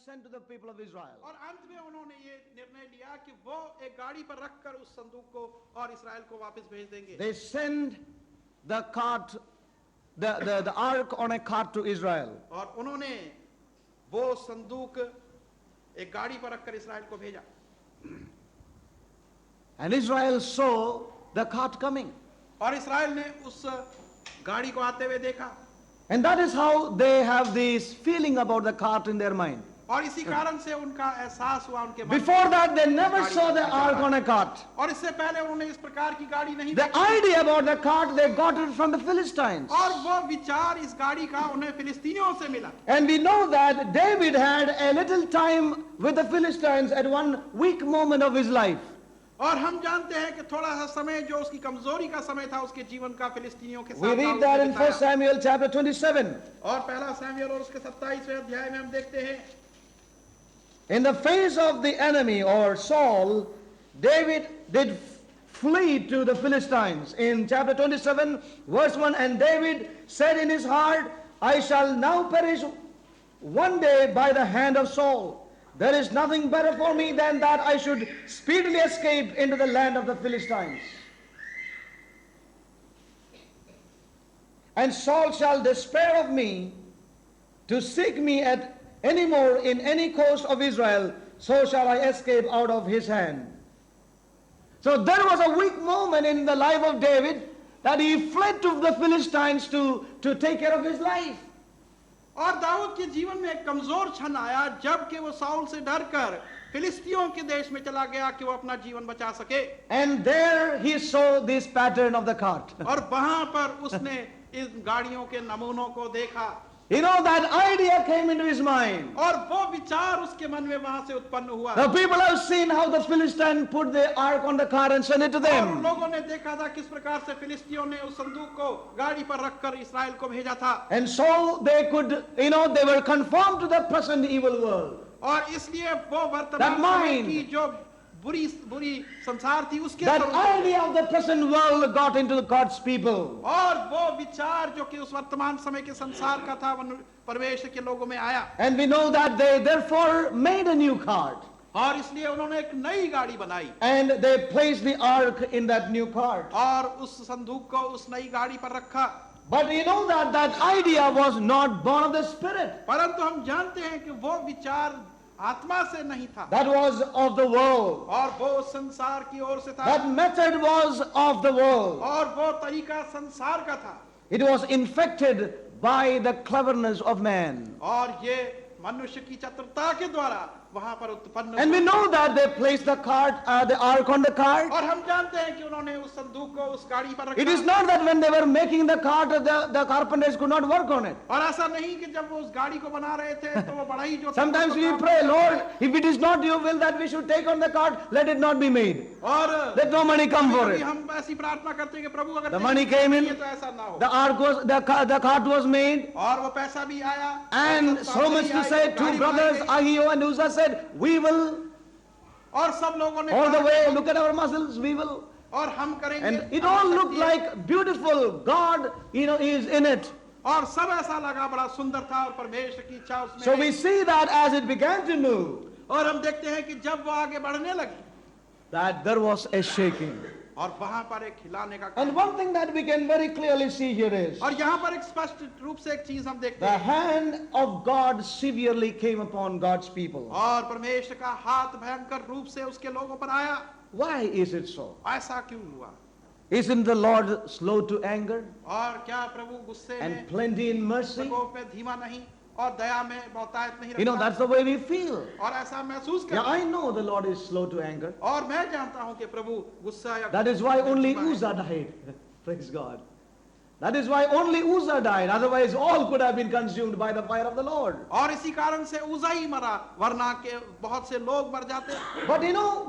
sent to the people of Israel. और अंत में उन्होंने ये निर्णय लिया कि वो एक गाड़ी पर रखकर उस संदूक को और इस्राएल को वापस भेज देंगे। They send the cart, the ark on a cart to Israel. और उन्होंने वो संदूक एक गाड़ी पर रखकर इस्राएल को भेजा। And Israel saw the cart coming. और इस्राएल ने उस गाड़ी को आते हुए देखा। And that is how they have this feeling about the cart in their mind. और इसी कारण से उनका एहसास हुआ उनके मन में। Before that, they never saw the ark on a cart. और इससे पहले उन्होंने इस प्रकार की गाड़ी नहीं The idea about the cart, they got it from the Philistines. और वो विचार इस गाड़ी का उन्हें फिलिस्तीनियों से मिला। And we know that David had a little time with the Philistines at one weak moment of his life. और हम जानते हैं कि थोड़ा सा समय जो उसकी कमजोरी का समय था उसके जीवन का फिलिस्तीनियों के साथ We read that in 1 Samuel chapter 27. और पहला सामुएल और उसके 27वें अध्याय में हम देखते हैं, In the face of the enemy or Saul, David did flee to the Philistines. In chapter 27, verse 1, and David said in his heart, I shall now perish one day by the hand of Saul. There is nothing better for me than that I should speedily escape into the land of the Philistines. And Saul shall despair of me to seek me at any more in any coast of Israel, so shall I escape out of his hand. So there was a weak moment in the life of David that he fled to the Philistines to take care of his life. और दाऊद के जीवन में एक कमजोर क्षण आया जबकि वो साउल से डरकर फिलिस्तियों के देश में चला गया कि वो अपना जीवन बचा सके। And there he saw this pattern of the cart. और वहां पर उसने इन गाड़ियों के नमूनों को देखा। You know, that idea came into his mind. और वो विचार उसके मन में वहां से उत्पन्न हुआ। The people have seen how the Philistine put the ark on the cart and sent it to और them. लोगों ने देखा था किस प्रकार से फिलिस्तियों ने उस संदूक को गाड़ी पर रखकर इस्राएल को भेजा था। And so they could, they were conformed to the present evil world. और इसलिए वो वर्तमान That समय mind. की जो बुरी संसार थी उसके That अनुरूप idea of the present world got into God's people. और वो विचार जो कि उस वर्तमान समय के संसार का था परमेश्वर के लोगों में आया। And we know that they therefore made a new cart. और इसलिए उन्होंने एक नई गाड़ी बनाई And they placed the ark in that new cart. और उस संदूक को उस नई गाड़ी पर रखा। But you know that idea was not born of the Spirit. परंतु हम जानते हैं कि वो विचार आत्मा से नहीं था। That was of the world. और वो संसार की ओर से था। That method was of the world. और वो तरीका संसार का था। It was infected by the cleverness of man. और ये मनुष्य की चतुरता के द्वारा वहां पर उत्पन्न And we know that they placed the ark on the cart. और हम जानते हैं कि उन्होंने उस संदूक को उस गाड़ी पर रखा। It is not that when they were making the cart, the carpenters could not work on it. और ऐसा नहीं कि जब वो उस गाड़ी को बना रहे थे तो वो बड़ा ही जो Sometimes we pray, Lord, if it is not your will that we should take on the cart, let it not be made. और Let no money come for it. हम ऐसी प्रार्थना करते हैं कि प्रभु अगर The money came in, तो ऐसा ना हो। the ark was, the cart was made, और वो पैसा भी आया। and so much to say, two brothers, Ahio and Uzzah said, we will, और सब लोगों ने all the way, look at our muscles, we will. और हम करेंगे। And it all looked like beautiful. God, is in it. और सब ऐसा लगा बड़ा सुंदर था और परमेश्वर की इच्छा उसमें। So we see that as it began to move, और हम देखते हैं कि जब वो आगे बढ़ने लगी that there was a shaking. और वहां पर एक हिलाने का And one thing that we can very clearly see here is और यहाँ पर एक स्पष्ट रूप से एक चीज हम देखते the हैं hand of God severely came upon God's people. और परमेश्वर का हाथ भयंकर रूप से उसके लोगों पर आया। Why is it so? ऐसा क्यों हुआ? Isn't the Lord slow to anger और क्या प्रभु गुस्से में and plenty in mercy? प्रकोप में धीमा नहीं और दया में बहुतायत नहीं रखता? That's the way we feel. और ऐसा महसूस Yeah, करता I know the Lord is slow to anger. और मैं जानता हूं कि प्रभु गुस्सा या That is why only धीमा है। Uzzah died. Praise God. That is why only Uzzah died. Otherwise, all could have been consumed by the fire of the Lord. और इसी कारण से उज़ा ही मरा वरना के बहुत से लोग मर जाते। But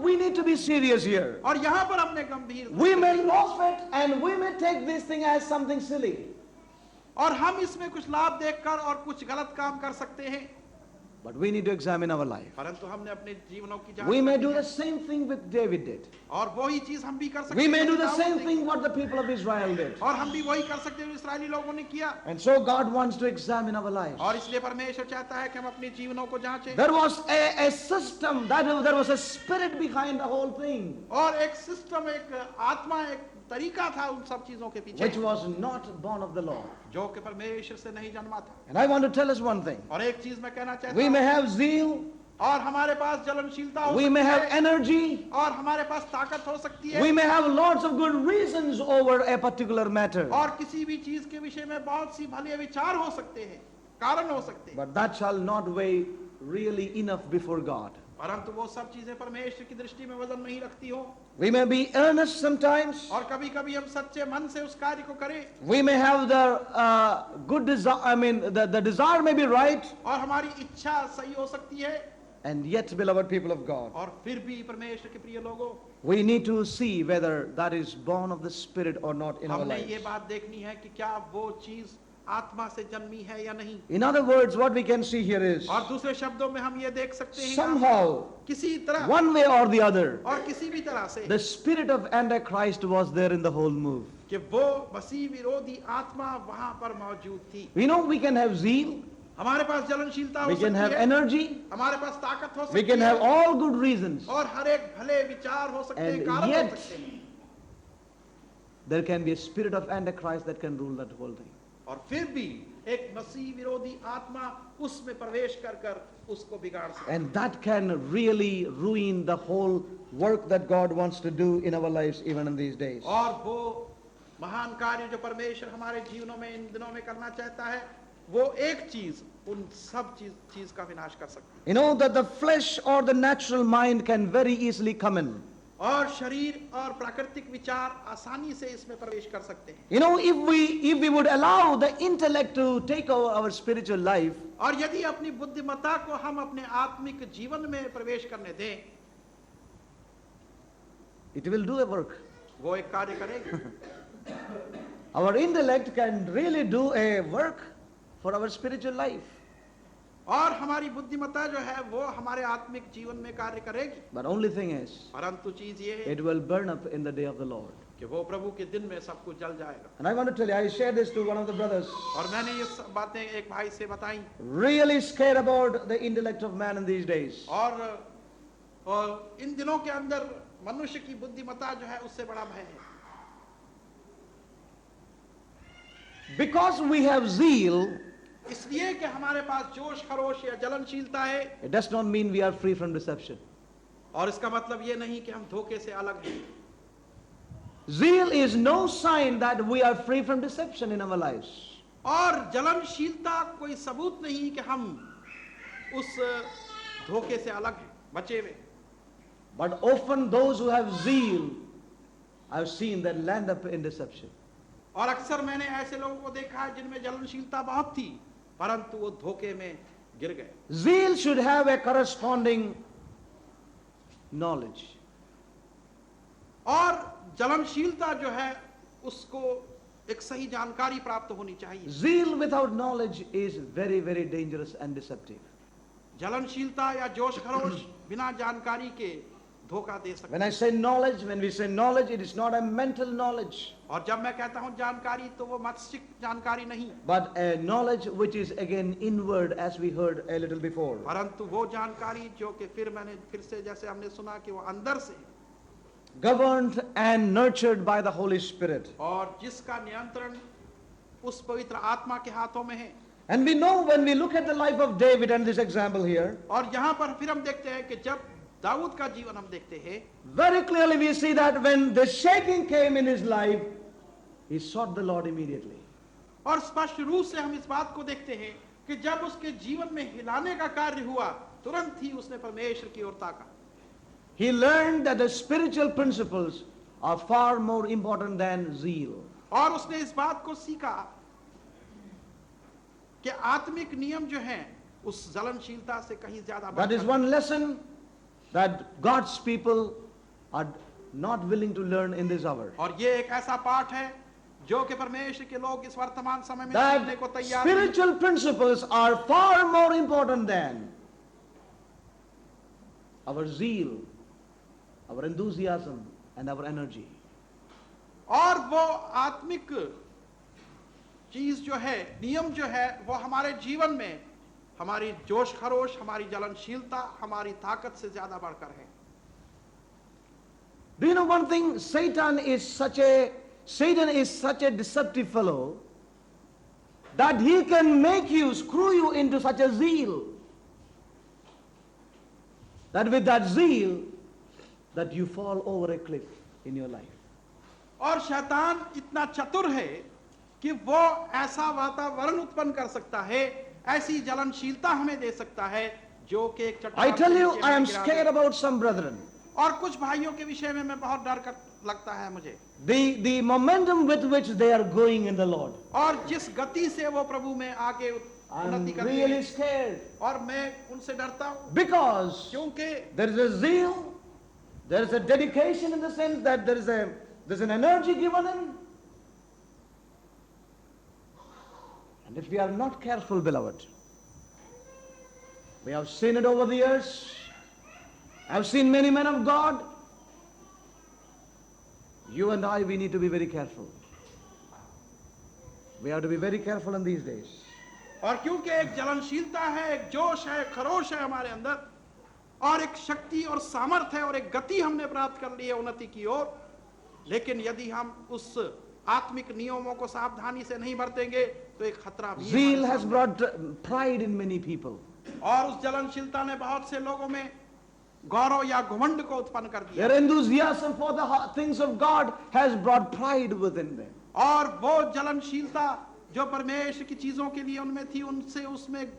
we need to be serious here. और यहाँ पर हमने गंभीर We may lose it and we may take this thing as something silly. और हम इसमें कुछ लाभ देखकर और कुछ गलत काम कर सकते हैं। But we need to examine our life. परंतु हमने अपने जीवनों की जांच We may करनी do है। the same thing with David did. और वही चीज हम भी कर सकते We may do जैसे the दाऊद same ने thing what the people of Israel did. और हम भी वही कर सकते हैं जो इस्राएली लोगों ने किया। And so God wants to examine our lives. और इसलिए परमेश्वर चाहता है कि हम अपने जीवनों को जांचें। There was a system, there was a spirit behind the whole thing, और एक सिस्टम, एक आत्मा, एक तरीका था उन सब चीजों के पीछे which was not born of the Lord. जो कि परमेश्वर से नहीं जन्मा था। And I want to tell us one thing. और एक चीज मैं कहना चाहता We may हूँ, have zeal, और हमारे पास जलनशीलता हो we may सकती have है, energy, और हमारे पास ताकत हो सकती है, we may have lots of good reasons over a particular matter. और किसी भी चीज के विषय में बहुत सी भले विचार हो सकते हैं, कारण हो सकते हैं, But that shall not weigh really enough before God. परंतु वो सब चीजें परमेश्वर की दृष्टि में वजन नहीं रखती हो। We may be earnest sometimes. और कभी कभी हम सच्चे मन से उस कार्य को करें, We may have the good desire, the desire may be right, और हमारी इच्छा सही हो सकती है, and yet, beloved people of God, और फिर भी परमेश्वर के प्रिय लोगों, we need to see whether that is born of the Spirit or not in our हमने lives. ये बात देखनी है कि क्या वो चीज आत्मा से जन्मी है या नहीं। In other words, what we can see here is और दूसरे शब्दों में हम ये देख सकते हैं somehow, किसी तरह one way or the other, और किसी भी तरह से the spirit of Antichrist was there in the whole move. कि वो मसीह विरोधी आत्मा वहां पर मौजूद थी। We know we can have zeal, हमारे पास जलनशीलता हो we can have सकती है, energy, हमारे पास ताकत हो we सकती can have है, all good reasons. और हर एक भले विचार हो सकते हैं, And कारण हो yet- सकते हैं, There can be a spirit of Antichrist that can rule that whole thing. और फिर भी एक मसीह विरोधी आत्मा उसमें प्रवेश कर कर उसको बिगाड़ सकता है। And that can really ruin the whole work that God wants to do in our lives even in these days. और वो महान कार्य जो परमेश्वर हमारे जीवनों में इन दिनों में करना चाहता है, वो एक चीज उन सब चीज का विनाश कर सकती You know that the flesh or the natural mind can very easily come in. है, और शरीर और प्राकृतिक विचार आसानी से इसमें प्रवेश कर सकते हैं। You know, if we would allow the intellect to take over our spiritual life, और यदि अपनी बुद्धिमत्ता को हम अपने आत्मिक जीवन में प्रवेश करने दें, it will do the work. वो एक कार्य करेगी। Our intellect can really do a work for our spiritual life. और हमारी बुद्धिमत्ता जो है वो हमारे आत्मिक जीवन में कार्य करेगी, But only thing is, परंतु चीज ये है it will burn up in the day of the Lord. कि वो प्रभु के दिन में सब कुछ जल जाएगा। And I want to tell you, I shared this to one of the brothers. और मैंने ये सब बातें एक भाई से बताई, Really scared about the intellect of man in these days. और इन दिनों के अंदर मनुष्य की बुद्धिमत्ता जो है उससे बड़ा भय है। Because we have zeal, इसलिए कि हमारे पास जोश खरोश या जलनशीलता है, it does not mean we are free from deception. और इसका मतलब ये नहीं कि हम धोखे से अलग हैं। Zeal is no sign that we are free from deception in our lives. और जलनशीलता कोई सबूत नहीं कि हम उस धोखे से अलग हैं, बचे हुए। But often those who have zeal, I've seen that land up in deception. और अक्सर मैंने ऐसे लोगों को देखा है जिनमें जलनशीलता बहुत थी, परंतु वो धोखे में गिर गए। Zeal should have a corresponding knowledge. और जलनशीलता जो है उसको एक सही जानकारी प्राप्त होनी चाहिए। Zeal without knowledge is very, very dangerous and deceptive. जलनशीलता या जोश खरोश बिना जानकारी के धोखा दे सकते When I say knowledge, when we say knowledge, it is not a mental knowledge, और जब मैं कहता हूं जानकारी तो वो मस्तिष्क जानकारी नहीं, but a knowledge which is again inward, as we heard a little before. परंतु वो जानकारी जो कि फिर से जैसे हमने सुना कि वो अंदर से Governed and nurtured by the Holy Spirit. और जिसका नियंत्रण उस पवित्र आत्मा के हाथों में है। And we know when we look at the life of David and this example here, और यहाँ पर फिर हम देखते हैं कि जब दाऊद का जीवन हम देखते हैं, very clearly we see that when the shaking came in his life, he sought the Lord immediately. और स्पष्ट रूप से हम इस बात को देखते हैं कि जब उसके जीवन में हिलाने का कार्य हुआ, तुरंत ही उसने परमेश्वर की ओर ताका। He learned that the spiritual principles are far more important than zeal. और उसने इस बात को सीखा कि आत्मिक नियम जो हैं उस जलनशीलता से कहीं ज्यादा That is one lesson that God's people are not willing to learn in this hour. और ये एक ऐसा पाठ है जो कि परमेश्वर के लोग इस वर्तमान समय में That सीखने को तैयार नहीं। spiritual principles are far more important than our zeal, our enthusiasm, and our energy. और वो आत्मिक चीज जो है, नियम जो है, वो हमारे जीवन में हमारी जोश खरोश, हमारी जलनशीलता, हमारी ताकत से ज्यादा बढ़कर है। Do you know one thing? Satan is such a deceptive fellow that he can make you, screw you into such a zeal, that with that zeal that you fall over a cliff in your life. और शैतान इतना चतुर है कि वो ऐसा वातावरण उत्पन्न कर सकता है, ऐसी जलनशीलता हमें दे सकता है जो कि एक चट्टान I tell के you, नीचे I am हमें गिरा scared they. about some brethren. और कुछ भाइयों के विषय में मैं बहुत डर लगता है मुझे। The momentum with which they are going in the Lord. और जिस गति से वो प्रभु में आगे I'm उन्नति करते really हैं, scared और मैं उनसे डरता हूँ because क्योंकि there is a zeal, there is a dedication in the sense that there's an energy given in. And if we are not careful, beloved, we have seen it over the years. I've seen many men of God. You and I, we need to be very careful. We have to be very careful in these days. और क्योंकि एक जलनशीलता है, एक जोश है, खरोश है हमारे अंदर, और एक शक्ति और सामर्थ है और एक गति हमने प्राप्त कर ली है उन्नति की ओर, लेकिन यदि हम उस आत्मिक नियमों को सावधानी से नहीं बरतेंगे तो एक खतरा भी है। Zeal has brought pride in many people. और उस जलनशीलता ने बहुत से लोगों में गौरव या घमंड को उत्पन्न कर दिया। Their enthusiasm for the things of God has brought pride within them. और वो जलनशीलता जो परमेश्वर की चीजों के लिए उनमें थी, उनसे उसमें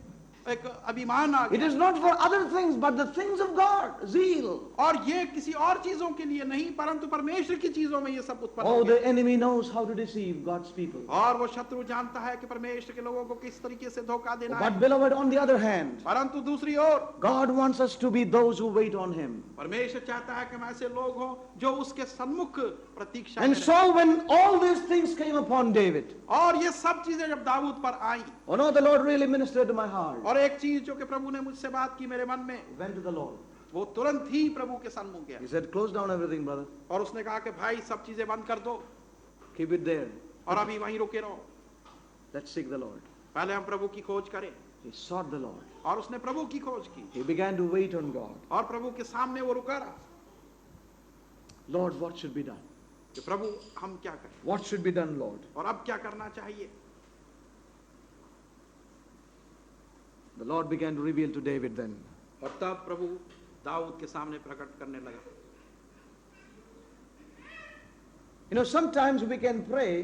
एक अभिमान आ It गया। is not for other things but the things of God. Zeal. और ये किसी और चीजों के लिए नहीं, परंतु परमेश्वर की चीजों में ये सब उत्पन्न हो Oh, गया। the enemy knows how to deceive God's people. और वो शत्रु जानता है कि परमेश्वर के लोगों को किस तरीके से धोखा देना है। But beloved, on the other hand, परंतु दूसरी ओर God wants us to be those who wait on Him. परमेश्वर चाहता है कि हम ऐसे लोग हों जो उसके सन्मुख प्रतीक्षा And में रहें। so when all these things came upon David, और ये सब चीजें जब दाऊद पर आई, oh no, the Lord really ministered to my heart. और एक चीज जो कि प्रभु ने मुझसे बात की मेरे मन में, Went to the Lord. वो तुरंत ही प्रभु के सन्मुख गया He said, close down everything, brother. और उसने कहा कि भाई सब चीजें बंद कर दो Keep it there. और अभी वहीं रुके रहो, Let's seek the Lord. पहले हम प्रभु की खोज करें। He sought the Lord. और उसने प्रभु की खोज की He began to wait on God. और प्रभु के सामने वो रुका रहा Lord, what should be done? कि प्रभु हम क्या करें, What should be done, Lord? और अब क्या करना चाहिए। The Lord began to reveal to David then. और तब प्रभु दाऊद के सामने प्रकट करने लगा। You know, sometimes we can pray,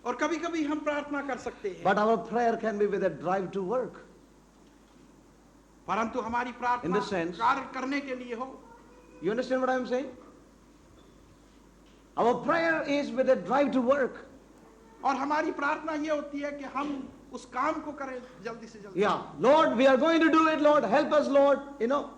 और कभी कभी हम प्रार्थना कर सकते हैं, but our prayer can be with a drive to work. परंतु हमारी In प्रार्थना the sense- कार्य करने के लिए हो। You understand what I am saying? Our prayer is with a drive to work. और हमारी प्रार्थना ये होती है कि हम उस काम को करें जल्दी से जल्दी। Yeah, Lord, we are going to do it, Lord. Help us, Lord. You know,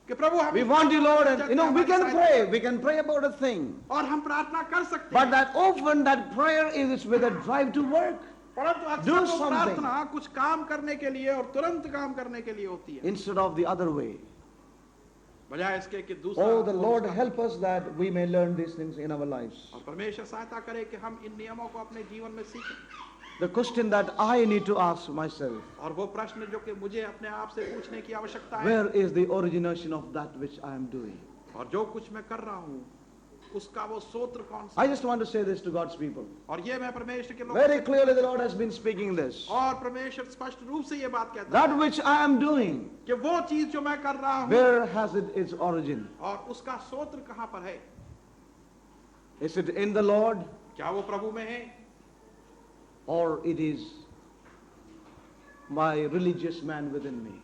कि प्रभु हम we want you, Lord. And, you know, we can हमारी pray. We can pray about a thing. और हम प्रार्थना कर सकते But हैं, that often that prayer is with a drive to work. परंतु अक्सर do वो something. प्रार्थना कुछ काम करने के लिए और तुरंत काम करने के लिए होती है, Instead of the other way. बजाय इसके कि दूसरा। Oh, the Lord उसका- help us that we may learn these things in our lives. और परमेश्वर सहायता करे कि हम इन नियमों को अपने जीवन में सीखें। The question that I need to ask myself, और वो प्रश्न जो कि मुझे अपने आप से पूछने की आवश्यकता है, where is the origination of that which I am doing? और जो कुछ मैं कर रहा हूँ उसका वो सूत्र कौन सा। I just want to say this to God's people. और ये मैं परमेश्वर के लोगों Very से- clearly the Lord has been speaking this. और परमेश्वर स्पष्ट रूप से ये बात कहता है That which I am doing, कि वो चीज जो मैं कर रहा हूँ, where has it its origin? और उसका सूत्र कहाँ पर है। Is it in the Lord, क्या वो प्रभु में है, or it is my religious man within me?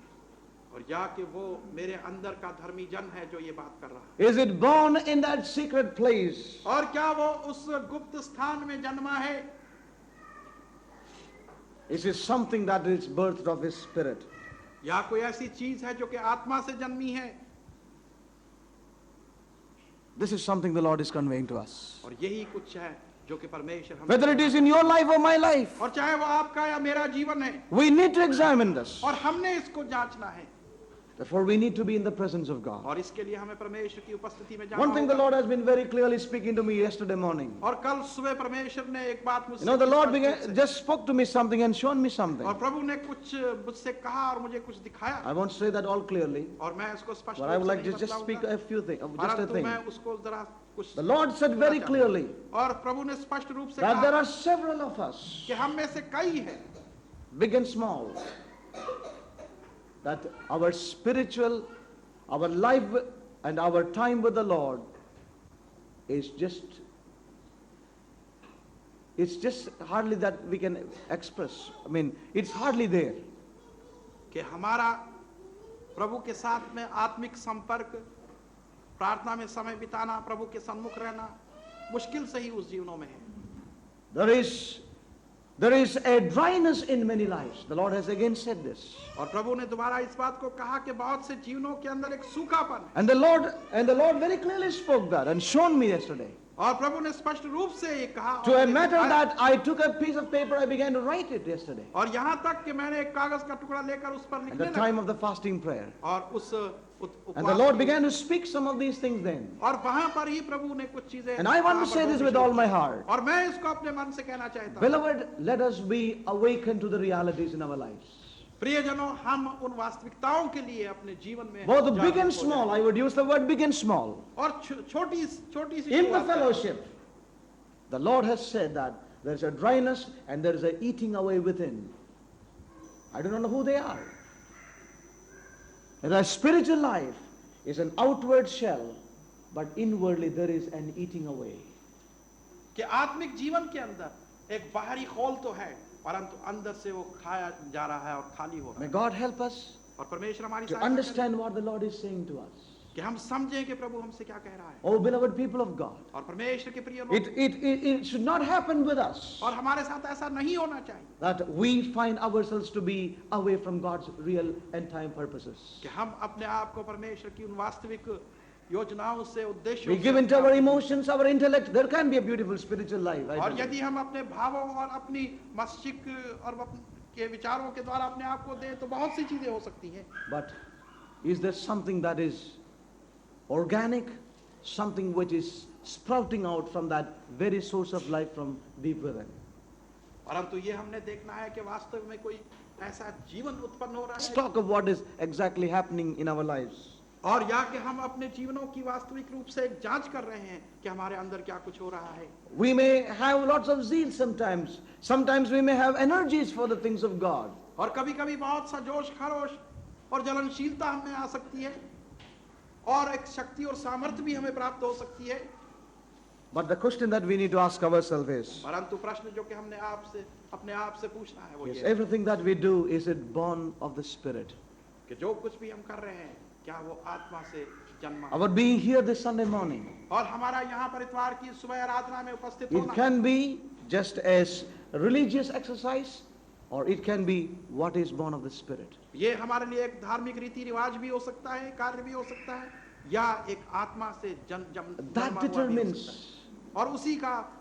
और या कि वो मेरे अंदर का धर्मी जन है जो ये बात कर रहा है। Is it born in that secret place? और क्या वो उस गुप्त स्थान में जन्मा है, Is it something that is birthed of His Spirit? या कोई ऐसी चीज है जो कि आत्मा से जन्मी है। This is something the Lord is conveying to us. और यही कुछ है जो कि परमेश्वर हम, Whether it is in your life or my life, और चाहे वो आपका या मेरा जीवन है, we need to examine this. और हमने इसको जांचना है। Therefore, we need to be in the presence of God. और इसके लिए हमें परमेश्वर की उपस्थिति में जाना One thing the होगा। Lord has been very clearly speaking to me yesterday morning. और कल सुबह परमेश्वर ने एक बात You मुझसे know, the Lord स्पष्ट रूप से- just spoke to me something and shown me something. और प्रभु ने कुछ मुझसे कहा और मुझे कुछ दिखाया I won't say that all clearly, और मैं उसको स्पष्ट but I would रूप से like नहीं to just speak बतलाऊंगा। a few things, just a परंतु thing. मैं उसको जरा कुछ The Lord said very बोलना चाहूंगा। clearly और प्रभु ने स्पष्ट रूप से that there कहा are several of us, कि हम में से कई हैं big and small, that our spiritual, our life and our time with the Lord is it's just hardly that we can express. I mean, it's hardly there. कि हमारा प्रभु के साथ में आत्मिक संपर्क, प्रार्थना में समय बिताना, प्रभु के सम्मुख रहना मुश्किल से ही उस जीवनों में है। There is a dryness in many lives. The Lord has again said this. और प्रभु ने दोबारा इस बात को कहा कि बहुत से जीवनों के अंदर एक सूखापन है। And the Lord very clearly spoke that and shown me yesterday. और प्रभु ने स्पष्ट रूप से ये कहा To और a ये matter दिखाया। that I took a piece of paper, I began to write it yesterday. और यहाँ तक कि मैंने एक कागज का टुकड़ा लेकर उस पर At लिखने the लगा time of the fasting prayer. और उस And the Lord began to speak some of these things then. और वहां पर ही प्रभु ने कुछ चीजें And I want to say this with all my heart. और मैं इसको अपने मन से कहना चाहता हूँ। Beloved, let us be awakened to the realities in our lives. प्रियजनों, हम उन वास्तविकताओं के लिए अपने जीवन में Both big जागरूक and हो small. I would use the word big and small. जाएं। और छोटी छोटी सी In the शुरुआत करें। fellowship, the Lord has said that there is a dryness and there is a eating away within. I do not know who they are. And our spiritual life is an outward shell, but inwardly there is an eating away. कि आत्मिक जीवन के अंदर एक बाहरी खोल तो है, परंतु अंदर से वो खाया जा रहा है और खाली हो रहा May है। God help us और परमेश्वर हमारी to सहायता understand what the Lord is saying to us. करे कि हम समझें कि प्रभु हमसे क्या कह रहा है। Oh, beloved people of God, और परमेश्वर के प्रिय लोग, it should not happen with us और हमारे साथ ऐसा नहीं होना चाहिए that we find ourselves to be away from God's real end time purposes. कि हम अपने आप को परमेश्वर की उन वास्तविक योजनाओं से, उद्देश्यों We से give into अपने our आप को- emotions, our intellect. There can be a beautiful spiritual life. I और believe. यदि हम अपने भावों और अपनी मस्तिष्क और के विचारों के द्वारा अपने आप को दें तो बहुत सी चीजें हो सकती हैं। But is there something that is organic, something which is sprouting out from that very source of life from deep within? परंतु ये हमने देखना है कि वास्तव में कोई ऐसा जीवन उत्पन्न हो Let's रहा है talk of what is exactly happening in our lives. और या कि हम अपने जीवनों की वास्तविक रूप से एक जांच कर रहे हैं कि हमारे अंदर क्या कुछ हो रहा है। We may have lots of zeal sometimes. Sometimes we may have energies for the things of God. और कभी-कभी बहुत सा जोश खरोश और जलनशीलता हमें आ सकती है और एक शक्ति और सामर्थ्य भी हमें प्राप्त हो सकती है। But the question that we need to ask ourselves is, परंतु प्रश्न जो कि हमने अपने आप से पूछना है वो yes, ये everything that we do, is it born of the Spirit? कि जो कुछ भी हम कर रहे हैं क्या वो आत्मा से जन्मा है? Our being here this Sunday morning, और हमारा यहाँ पर इतवार की सुबह आराधना में उपस्थित it होना can be just as religious exercise, or it can be what is born of the Spirit. ये हमारे लिए एक धार्मिक रीति रिवाज भी हो सकता है, कार्य भी हो सकता है, या एक आत्मा से That determines, और उसी का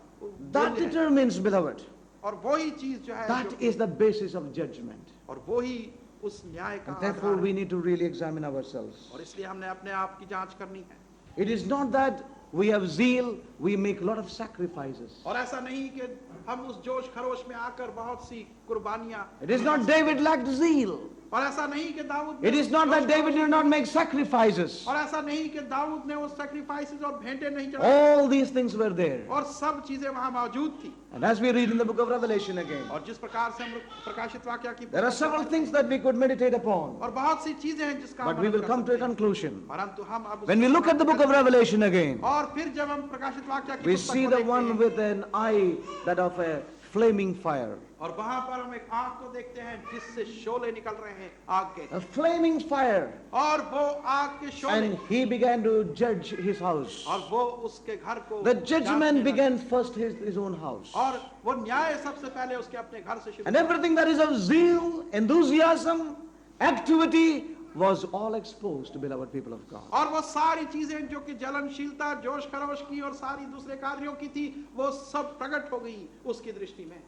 that मूल्य है। determines, beloved, और वही चीज जो है that is the basis of judgment. और वही उस न्याय का And therefore आधार we है। need to really examine ourselves. और इसलिए हमने अपने आप की जांच करनी है। It is not that we have zeal, we make a lot of sacrifices. और ऐसा नहीं कि हम उस जोश खरोश में आकर बहुत सी कुर्बानियां, It is not David lacked zeal. और ऐसा नहीं कि दाऊद ने It is not that David did not make sacrifices. और ऐसा नहीं कि दाऊद ने वो सैक्रिफाइसेस और भेंटें नहीं चढ़ाई, All these things were there. और सब चीजें वहां मौजूद थी। And as we read in the book of Revelation again, और जिस प्रकार से हम प्रकाशित वाक्य की there are several things that we could meditate upon. और बहुत सी चीजें हैं जिसका But हम we मनन will कर come to a सकते हैं। conclusion. परंतु हम अब When we look at the book of Revelation again, और फिर जब हम प्रकाशित वाक्य की we पुस्तक see को the देखते one हैं, with an eye that of a flaming fire. और वहां पर हम एक आग को देखते हैं जिससे शोले निकल रहे हैं आग के, A flaming fire. और वो आग के Sholay, And he began to judge his house. और वो उसके घर को The जांचने judgment लगा। began first his own house. और वो न्याय सबसे पहले उसके अपने घर से शुरू And हुआ। everything that is of zeal, enthusiasm, activity was all exposed, beloved people of God. और वो सारी चीजें जो कि जलनशीलता, जोश खरोश की और सारी दूसरे कार्यों की थी, वो सब प्रकट हो गई उसकी दृष्टि में।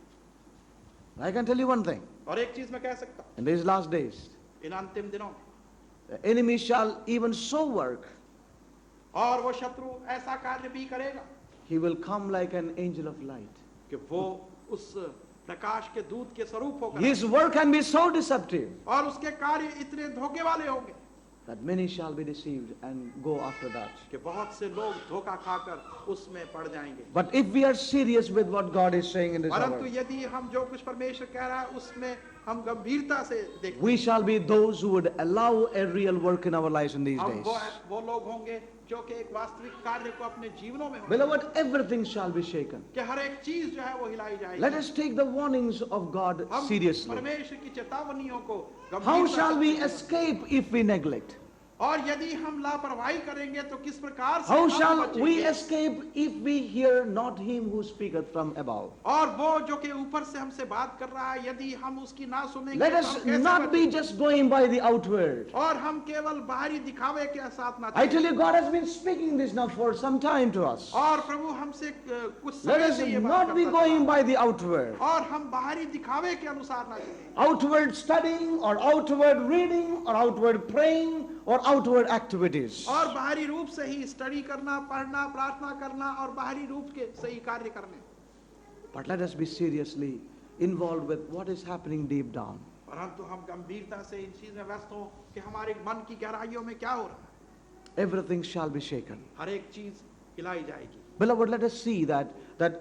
I can tell you one thing. और एक चीज मैं कह सकता हूँ, In these last days, इन अंतिम दिनों में The enemy shall even so work. और वो शत्रु ऐसा कार्य भी करेगा He will come like an angel of light. कि वो उस प्रकाश के दूत के स्वरूप होकर His work can be so deceptive और उसके कार्य इतने धोखे वाले होंगे that many shall be deceived and go after that. कि बहुत से लोग धोखा खाकर उसमें पड़ जाएंगे। But if we are serious with what God is saying in this परंतु hour, यदि हम जो कुछ परमेश्वर कह रहा है उसमें हम गंभीरता से देखें, we shall be those who would allow a real work in our lives in these हम days. वो लोग होंगे जो कि एक वास्तविक कार्य को अपने जीवनों में होंगे Beloved, everything shall be shaken. कि हर एक चीज जो है वो हिलाई जाएगी। Let us take the warnings of God हम seriously. परमेश्वर की चेतावनियों को How गंभीरता shall से we लेंगे। escape if we neglect? और यदि हम लापरवाही करेंगे तो किस प्रकार से How हम shall बचेंगे? we escape if we hear not him who speaketh from above? और वो जो कि ऊपर से हमसे बात कर रहा है यदि हम उसकी ना सुनेंगे Let तो us हम कैसे not be बचेंगे? just going by the outward. और हम केवल बाहरी दिखावे के साथ ना I tell चलें। you, God has been speaking this now for some time to us. और प्रभु हमसे कुछ Let समय us से ये बात not be करता going चला। by the outward. और हम बाहरी दिखावे के अनुसार ना चलें Outward studying or outward reading or outward praying or outward activities. और बाहरी रूप से ही स्टडी करना पढ़ना प्रार्थना करना और बाहरी रूप के सही कार्य करने But let us be seriously involved with what is happening deep down. परंतु हम गंभीरता से इन चीज में व्यस्त हो कि हमारे मन की गहराइयों में क्या हो रहा है Everything shall be shaken. हर एक चीज हिलाई जाएगी Beloved, let us see that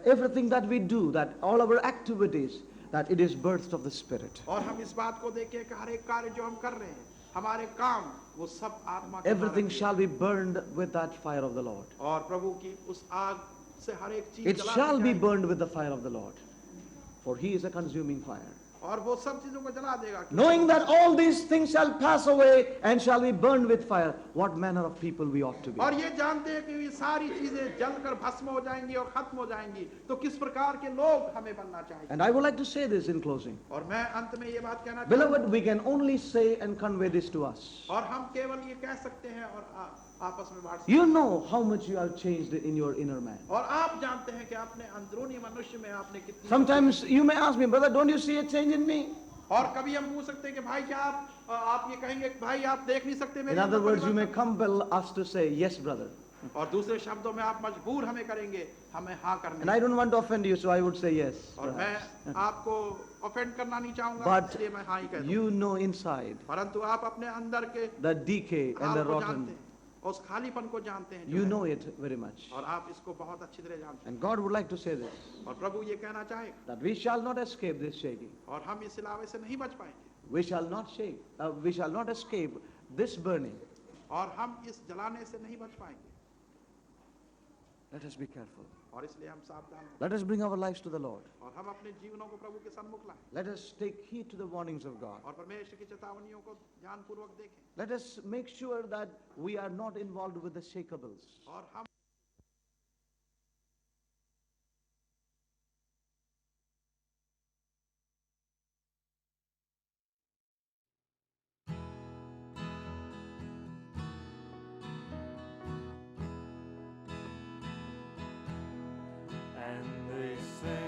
everything that we do, that all our activities, that it is birthed of the Spirit. और हम इस बात को देखें कि हर एक कार्य जो हम कर रहे हैं हमारे काम वो सब आत्मा के Everything द्वारा shall be burned with that fire of the Lord. किए। और प्रभु की उस आग से हर एक चीज It जला shall दी be जाएगी। burned with the fire of the Lord. For he is a consuming fire. और वो सब चीजों को जला देगा Knowing that all these things shall pass away and shall be burned with fire, what manner of people we ought to be. और ये जानते हैं कि ये सारी चीजें जलकर भस्म हो जाएंगी और खत्म हो जाएंगी तो किस प्रकार के लोग हमें बनना चाहिए And I would like to say this in closing. और मैं अंत में ये बात कहना चाहूंगा Beloved, we can only say and convey this to us. और हम केवल ये कह सकते हैं और आपस में बांट सकते You know how much you have changed in your inner man. हैं और आप जानते हैं कि अपने अंदरूनी मनुष्य में आपने कितनी Sometimes you may ask me, brother, don't you see a change in me? और कभी हम पूछ सकते हैं कि भाई क्या आप ये कहेंगे कि भाई आप देख नहीं सकते मेरे In other अंदर words, you may परिवर्तन? compel us to say, yes, brother. और दूसरे शब्दों में आप मजबूर हमें करेंगे हमें हाँ And करने I don't want to offend you, so I would say yes. और मैं perhaps. आपको ऑफेंड करना नहीं चाहूंगा But इसलिए मैं हाँ ही कहता हूं you know inside परंतु आप अपने अंदर के the decay and खाल the को जानते rotten. हैं और उस खालीपन को जानते हैं जो You है। know it very much. और आप इसको बहुत अच्छी तरह जानते हैं And God would like to say this, और प्रभु ये कहना चाहेगा that we shall not escape this shaking. और हम इस इलावे से नहीं बच पाएंगे We shall not shake. We shall not escape this burning. और हम इस जलाने से नहीं बच पाएंगे Let us be careful. और इसलिए हम सावधान हैं Let us bring our lives to the Lord. और हम अपने जीवनों को प्रभु के सन्मुख लाएं Let us take heed to the warnings of God. और परमेश्वर की चेतावनियों को ध्यानपूर्वक देखें Let us make sure that we are not involved with the shakables. और हम And they sang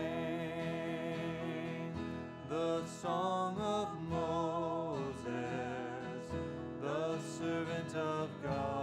the song of Moses, the servant of God.